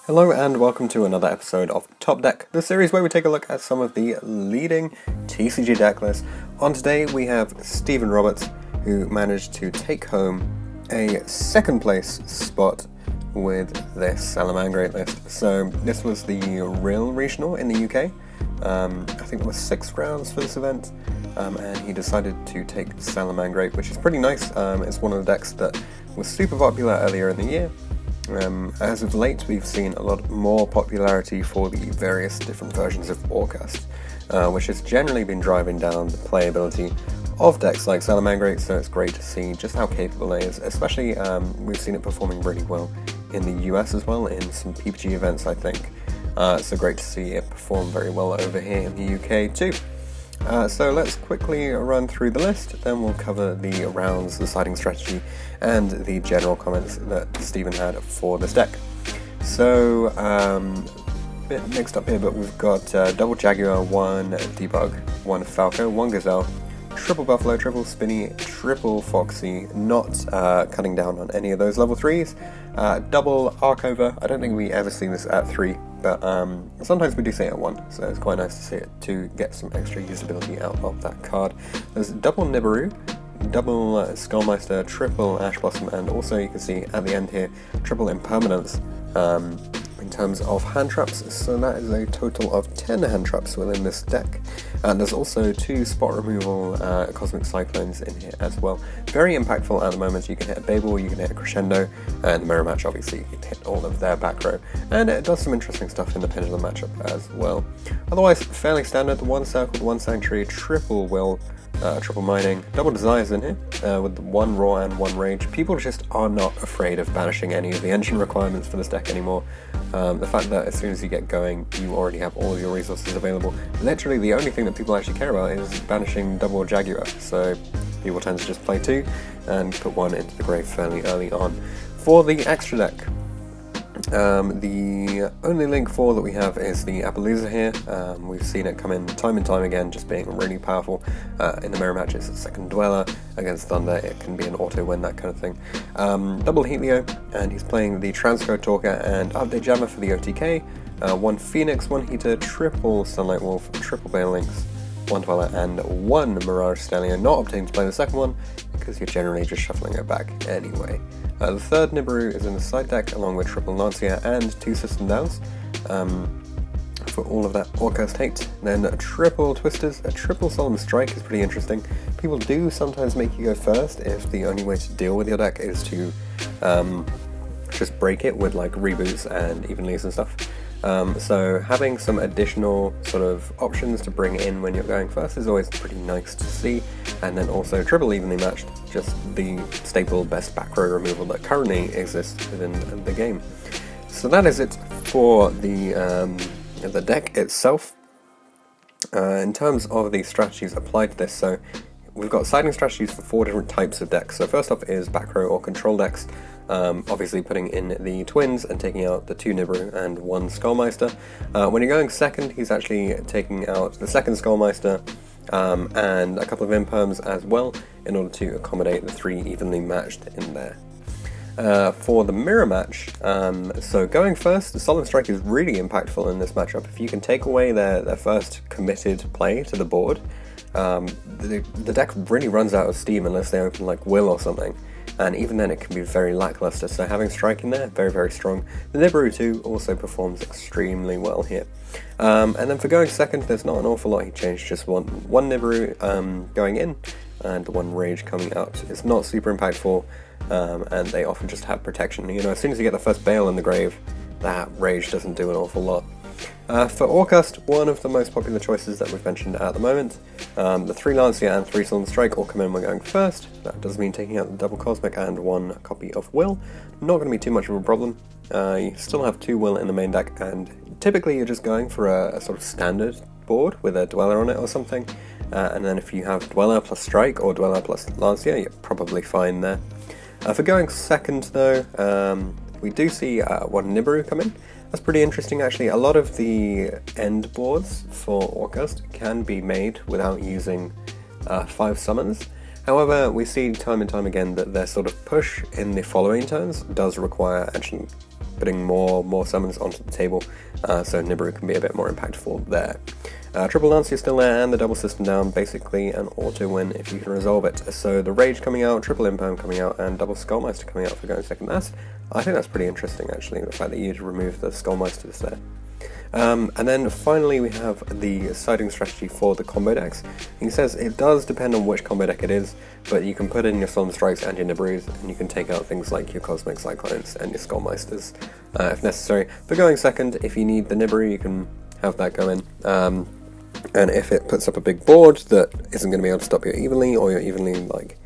Hello and welcome to another episode of Top Deck, the series where we take a look at some of the leading TCG deck lists. On today we have Stephen Roberts, who managed to take home a second place spot with this Salamangreat list. So this was the Rhyl regional in the UK. I think there were 6 rounds for this event, and he decided to take Salamangreat, which is pretty nice. It's one of the decks that was super popular earlier in the year. As of late, we've seen a lot more popularity for the various different versions of Orcust, which has generally been driving down the playability of decks like Salamangreat, so it's great to see just how capable it is, especially we've seen it performing really well in the US as well, in some PPG events I think, so great to see it perform very well over here in the UK too. So let's quickly run through the list, then we'll cover the rounds, the siding strategy, and the general comments that Stephen had for this deck. So, a bit mixed up here, but we've got double Jaguar, 1 Debug, 1 Falco, 1 Gazelle, triple Buffalo, triple Spinny, triple Foxy, not cutting down on any of those level 3s, double Arcover. I don't think we ever seen this at 3, but sometimes we do see it at 1, so it's quite nice to see it to get some extra usability out of that card. There's double Nibiru, double Skullmeister, triple Ash Blossom, and also you can see at the end here, triple Impermanence in terms of hand traps, so that is a total of 10 hand traps within this deck. And there's also 2 spot removal Cosmic Cyclones in here as well. Very impactful at the moment. You can hit a Babel, you can hit a Crescendo, and the Mirror Match obviously you can hit all of their back row. And it does some interesting stuff in the Pendulum matchup as well. Otherwise, fairly standard. 1 Circle, 1 Sanctuary, triple Will, triple Mining, double Desires in here, with 1 Raw and 1 Rage. People just are not afraid of banishing any of the engine requirements for this deck anymore. The fact that as soon as you get going, you already have all of your resources available. Literally the only thing that people actually care about is banishing double Jaguar, so people tend to just play 2 and put 1 into the grave fairly early on. For the extra deck, the only link 4 that we have is the Appaloosa here. We've seen it come in time and time again, just being really powerful. In the mirror matches, it's second Dweller against Thunder, it can be an auto win, that kind of thing. Double Helio, and he's playing the Transcode Talker and Update Jammer for the OTK. 1 Phoenix, 1 Heater, triple Sunlight Wolf, triple Bale Lynx, 1 Dweller, and 1 Mirage Stallion. Not opting to play the second one because you're generally just shuffling it back anyway. The third Nibiru is in the side deck along with triple Lancia and 2 System Downs for all of that Orcust hate. Then triple Twisters, a triple Solemn Strike is pretty interesting. People do sometimes make you go first if the only way to deal with your deck is to just break it with like reboots and evenlies and stuff. So having some additional sort of options to bring in when you're going first is always pretty nice to see. And then also triple evenly matched, just the staple best back row removal that currently exists within the game. So that is it for the deck itself. In terms of the strategies applied to this, so we've got siding strategies for 4 different types of decks. So first off is back row or control decks. Obviously putting in the twins and taking out the 2 Nibiru and 1 Skullmeister. When you're going second, he's actually taking out the second Skullmeister and a couple of Imperms as well in order to accommodate the 3 evenly matched in there. For the mirror match, so going first, the Solemn Strike is really impactful in this matchup. If you can take away their first committed play to the board, the deck really runs out of steam unless they open like Will or something. And even then it can be very lackluster, so having Strike in there, very, very strong. The Nibiru too also performs extremely well here. And then for going second, there's not an awful lot he changed, just one Nibiru going in, and 1 Rage coming out. It's not super impactful, and they often just have protection. You know, as soon as you get the first Bale in the grave, that Rage doesn't do an awful lot. For Orcust, one of the most popular choices that we've mentioned at the moment, the 3 Lancia and 3 Solemn Strike all come in when going first. That does mean taking out the double Cosmic and 1 copy of Will. Not going to be too much of a problem. You still have 2 Will in the main deck, and typically you're just going for a sort of standard board with a Dweller on it or something. And then if you have Dweller plus Strike or Dweller plus Lancia, you're probably fine there. For going second though, we do see 1 Nibiru come in. That's pretty interesting actually. A lot of the end boards for Orcust can be made without using 5 summons. However, we see time and time again that their sort of push in the following turns does require actually putting more summons onto the table, so Nibiru can be a bit more impactful there. Triple Lancea still there, and the double system down, basically an auto win if you can resolve it. So the Rage coming out, triple Imperm coming out, and double Skullmeister coming out for going second. I think that's pretty interesting actually, the fact that you'd remove the Skullmeisters there. And then finally we have the siding strategy for the combo decks. He says it does depend on which combo deck it is, but you can put in your Solemn Strikes and your Nibirus, and you can take out things like your Cosmic Cyclones and your Skullmeisters if necessary. But going second, if you need the Nibiru, you can have that go in. And if it puts up a big board that isn't going to be able to stop your Evenly, or your Evenly like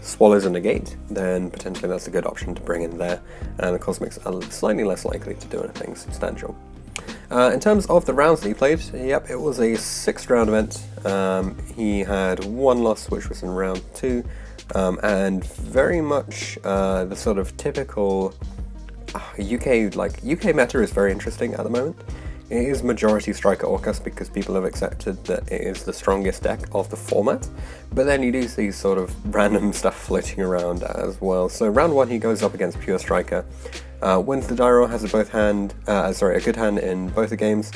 swallows a negate, then potentially that's a good option to bring in there, and the Cosmics are slightly less likely to do anything substantial. In terms of the rounds that he played, yep, it was a 6th round event. He had one loss, which was in round 2, and very much the sort of typical UK meta is very interesting at the moment. It is majority Striker Orcust because people have accepted that it is the strongest deck of the format, but then you do see sort of random stuff floating around as well. So round 1 he goes up against Pure Striker, wins the die roll, has a good hand in both the games.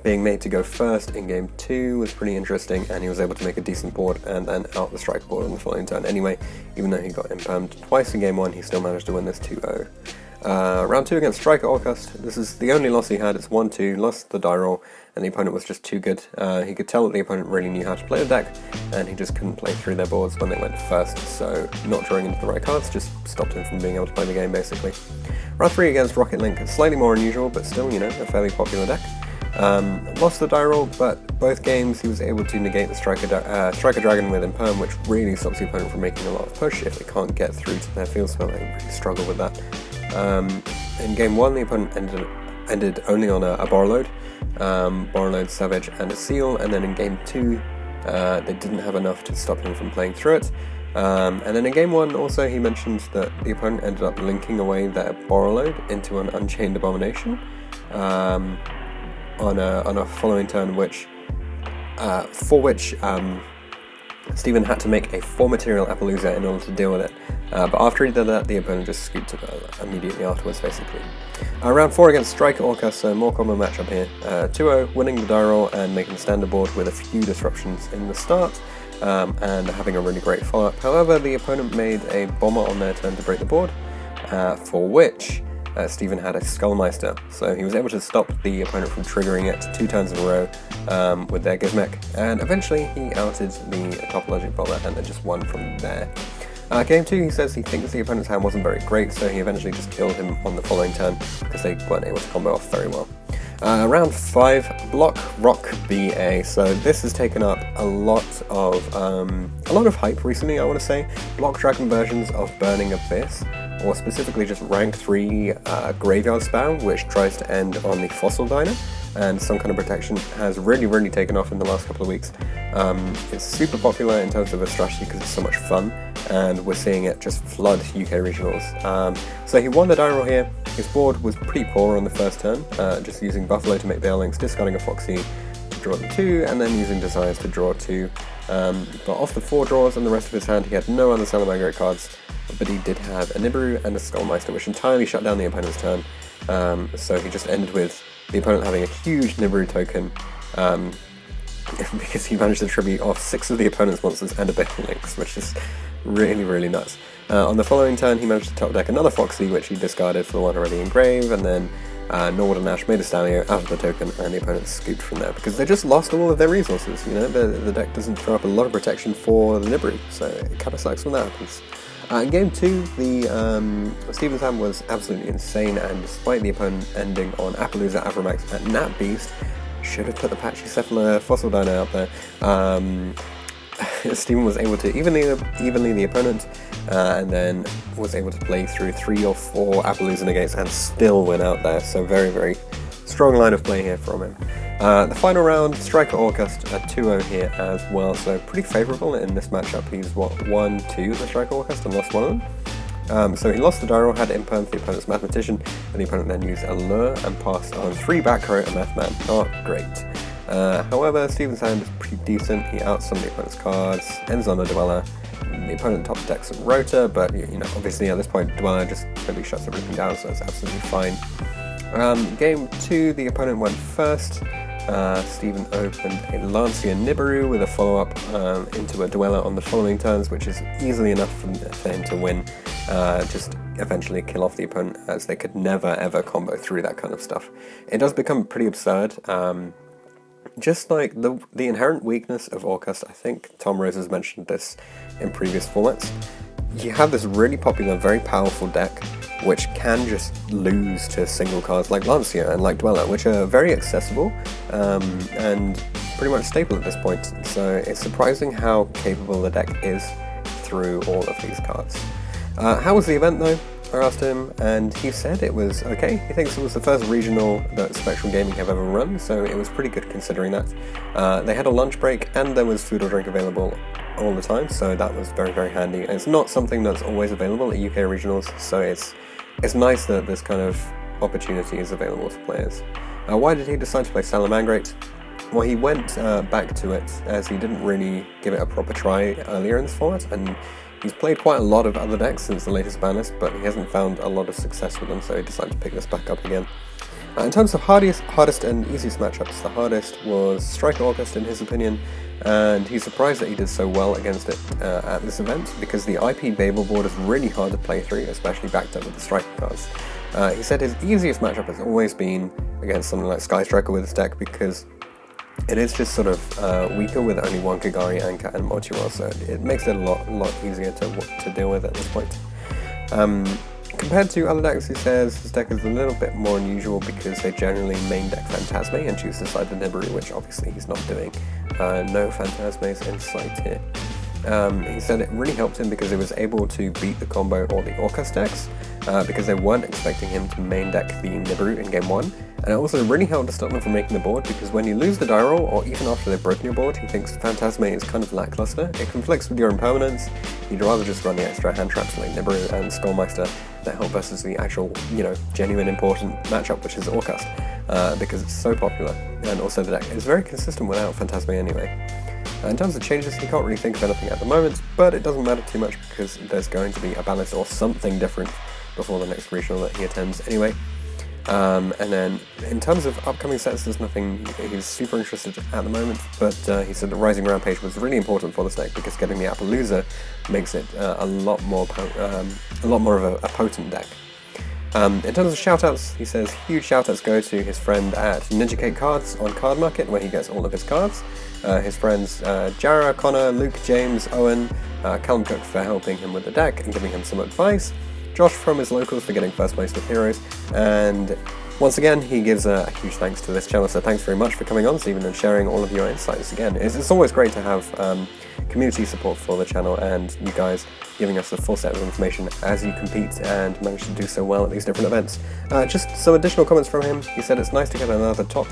Being made to go first in game 2 was pretty interesting, and he was able to make a decent board and then out the Striker board on the following turn anyway. Even though he got impermed twice in game 1, he still managed to win this 2-0. Round 2 against Striker Orcust, this is the only loss he had. It's 1-2, lost the die roll, and the opponent was just too good. He could tell that the opponent really knew how to play the deck, and he just couldn't play through their boards when they went first, so not drawing into the right cards just stopped him from being able to play the game, basically. Round 3 against Rocket Link, slightly more unusual, but still, a fairly popular deck. Lost the die roll, but both games he was able to negate the Striker Dragon with Imperm, which really stops the opponent from making a lot of push if they can't get through to their field spell. They really struggle with that. In game 1, the opponent ended only on a Borreload, Savage, and a Seal, and then in game 2, they didn't have enough to stop him from playing through it. And then in game 1, also, he mentioned that the opponent ended up linking away their Borreload into an Unchained Abomination on a following turn, for which Stephen had to make a 4-material Appaloosa in order to deal with it, but after he did that, the opponent just scooped it immediately afterwards, basically. Round 4 against Striker Orcust, so more common matchup here. 2-0, winning the die roll and making standard board with a few disruptions in the start, and having a really great follow-up. However, the opponent made a Bomber on their turn to break the board, for which Stephen had a Skullmeister, so he was able to stop the opponent from triggering it 2 turns in a row with their Gizmek, and eventually he outed the Topologic Bowler and then just won from there. Game 2, he says he thinks the opponent's hand wasn't very great, so he eventually just killed him on the following turn because they weren't able to combo off very well. Round 5, Block Rock BA. So this has taken up a lot of hype recently, I want to say. Block Dragon versions of Burning Abyss, or specifically just rank 3 Graveyard Spam, which tries to end on the Fossil Diner, and some kind of protection, has really taken off in the last couple of weeks. It's super popular in terms of a strategy because it's so much fun, and we're seeing it just flood UK regionals. So he won the die roll here. His board was pretty poor on the first turn, just using Buffalo to make Bailings, discarding a Foxy to draw the 2, and then using Desires to draw 2. But off the 4 draws and the rest of his hand, he had no other Salamangreat cards, but he did have a Nibiru and a Skullmeister, which entirely shut down the opponent's turn. So he just ended with the opponent having a huge Nibiru token, because he managed to tribute off 6 of the opponent's monsters and a Bailings, which is really nuts. On the following turn, he managed to top deck another Foxy, which he discarded for the one already in grave, and then Norwood and Ash made a Stallion out of the token, and the opponent scooped from there, because they just lost all of their resources. The deck doesn't throw up a lot of protection for the Nibiru, so it kind of sucks when that happens. In game 2, Stephen's hand was absolutely insane, and despite the opponent ending on Appaloosa, Avramax, and Nat Beast, should have put the Pachycephala Fossil Dino out there. Stephen was able to evenly the opponent, and then was able to play through 3 or 4 Appaloosa negates and still win out there, so very strong line of play here from him. The final round, Striker Orcust, a 2-0 here as well, so pretty favourable in this matchup. He's 1-2 the Striker Orcust and lost one of them. So he lost the die roll, had Imperm for the opponent's Mathematician, and the opponent then used a Lure and passed on 3 back row and Mathman. Not great. However, Steven's hand is pretty decent. He outsummed the opponent's cards, ends on a Dweller. The opponent top decks a Rota, but you know, obviously at this point Dweller just totally shuts everything down, so it's absolutely fine. Game 2, the opponent went first. Steven opened a Lancia Nibiru with a follow-up into a Dweller on the following turns, which is easily enough for him to win. Just eventually kill off the opponent, as they could never ever combo through that kind of stuff. It does become pretty absurd. Just like the inherent weakness of Orcust, I think Tom Rose has mentioned this in previous formats. You have this really popular, very powerful deck which can just lose to single cards like Lancia and like Dweller, which are very accessible and pretty much stable at this point. So it's surprising how capable the deck is through all of these cards. How was the event though? I asked him, and he said it was okay. He thinks it was the first regional that Spectrum Gaming have ever run, so it was pretty good considering that. They had a lunch break, and there was food or drink available all the time, so that was very, very handy. It's not something that's always available at UK regionals, so it's nice that this kind of opportunity is available to players. Why did he decide to play Salamangreat? Well, he went back to it, as he didn't really give it a proper try earlier in this format, and he's played quite a lot of other decks since the latest ban list, but he hasn't found a lot of success with them, so he decided to pick this back up again. In terms of hardest and easiest matchups, the hardest was Striker Orcust in his opinion, and he's surprised that he did so well against it at this event, because the IP Babel board is really hard to play through, especially backed up with the Striker cards. He said his easiest matchup has always been against something like Sky Striker with this deck, because it is just sort of weaker with only one Kagari Anchor and Mochiro, so it makes it a lot easier to deal with at this point. Compared to other decks, he says his deck is a little bit more unusual because they generally main deck Phantasme and choose to side the Nibiru, which obviously he's not doing. No Phantasmes in sight here. He said it really helped him because he was able to beat the combo or the Orcust decks, because they weren't expecting him to main deck the Nibiru in game 1, and it also really helped to stop them from making the board, because when you lose the die roll, or even after they've broken your board, he thinks Phantasme is kind of lackluster. It conflicts with your impermanence. He'd rather just run the extra hand traps like Nibiru and Skullmeister that help versus the actual, genuine important matchup, which is Orcust, because it's so popular, and also the deck is very consistent without Phantasme anyway. In terms of changes, he can't really think of anything at the moment, but it doesn't matter too much because there's going to be a balance or something different before the next regional that he attends anyway. And then in terms of upcoming sets, there's nothing he's super interested at the moment, but he said the Rising Rampage was really important for this deck because getting the Appaloosa makes it a lot more of a potent deck. In terms of shoutouts, he says huge shoutouts go to his friend at Ninja Cake Cards on Card Market, where he gets all of his cards. His friends Jara, Connor, Luke, James, Owen, Callum Cook for helping him with the deck and giving him some advice. Josh from his locals for getting first place with Heroes, and once again he gives a huge thanks to this channel, so thanks very much for coming on, Stephen, and sharing all of your insights again. It's always great to have community support for the channel and you guys giving us the full set of information as you compete and manage to do so well at these different events. Just some additional comments from him. He said it's nice to get another top,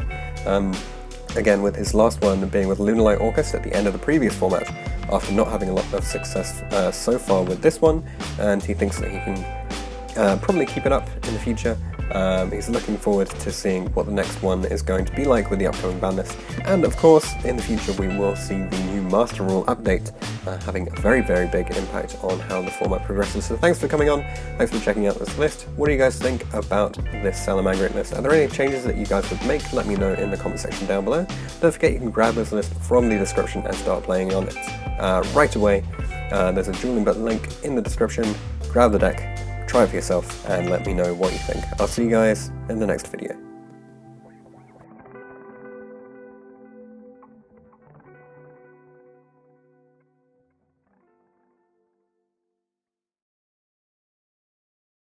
again with his last one being with Lunalight Orcust at the end of the previous format, after not having a lot of success so far with this one, and he thinks that he can probably keep it up in the future. He's looking forward to seeing what the next one is going to be like with the upcoming ban list, and of course in the future we will see the new Master Rule update having a very, very big impact on how the format progresses. So thanks for coming on, thanks for checking out this list. What do you guys think about this Salamangreat list? Are there any changes that you guys would make? Let me know in the comment section down below. Don't forget you can grab this list from the description and start playing on it right away. There's a dueling button link in the description. Grab the deck, try it for yourself, and let me know what you think. I'll see you guys in the next video.